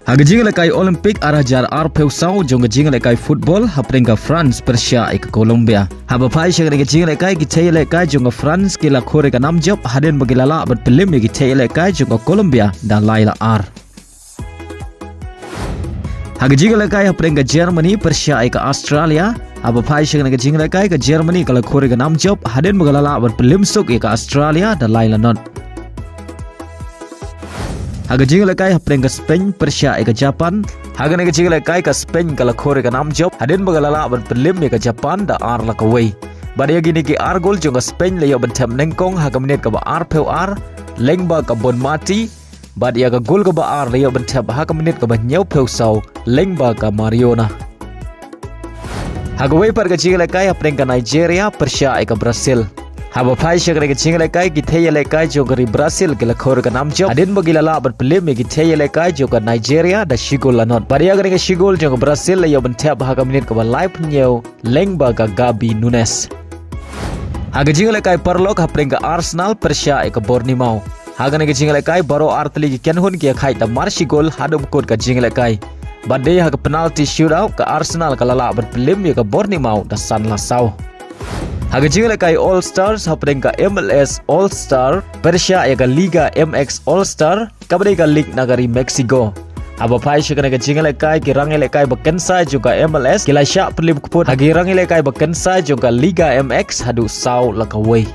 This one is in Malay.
Haga jinga lekai Olimpik arah jar ar peusau jonga jinga lekai football haprenga France Persia ke Colombia. Haba pai shaga jinga lekai ki lekai jonga France ke la khore ka nam job haden bagilala bat Pynliem ki lekai jonga Colombia da laila ar. Haga jinga lekai haprenga Germany Persia ke Australia. Haba pai shaga jinga lekai ke Germany ke la khore ka nam job haden bagilala bat Pynliem sok ke Australia da laila not. Haga jinga lekai haprenga Spain Persia ke Japan. Haga nega jinga lekai ka Spain kala khore ka nam job haden bagalala ban Pynliem ke Japan da ar la ka wei. Badia gini ki ar gol jonga Spain le yo ban tham nengkong haga menit ka ba ar peu ar lengba ka bon mati. Badia ka gol ka ba ar le yo ban tham haga menit ka ba nyau peu sau lengba ka Mariona. Haga wei par ka jinga lekai haprenga Nigeria Persia ke Brazil. Haba pai shaga ke jinga lekai ki lekai jonga ri Brazil ke la khore ka nam job adin bagilala ban Pynliem ki lekai jonga Nigeria da shigol la not. Badia ga shigol jonga Brazil le yo ban thap haga minit ka ba live nyeu lengba ka Gabi Nunes. Haga jinga lekai parlok haprenga Arsenal Persia ke Bournemouth. Haga nega jinga lekai baro artli ki kenhun ki khai da mar shigol hadum kod ka jinga lekai. Badai haga penalty shootout ka Arsenal ka lala ban Pynliem ke Bournemouth da san la sau. Haga jinga lekai All Stars haprenga MLS All Star Persia ka Liga MX All Star kabade ka League nagari Mexico. Haba pai shaga nega jinga lekai ki rangi lekai ba Kynsai juga MLS kila Shah Pynliem Kput hagi rangi lekai ba Kynsai juga Liga MX hadu sau la ka wei.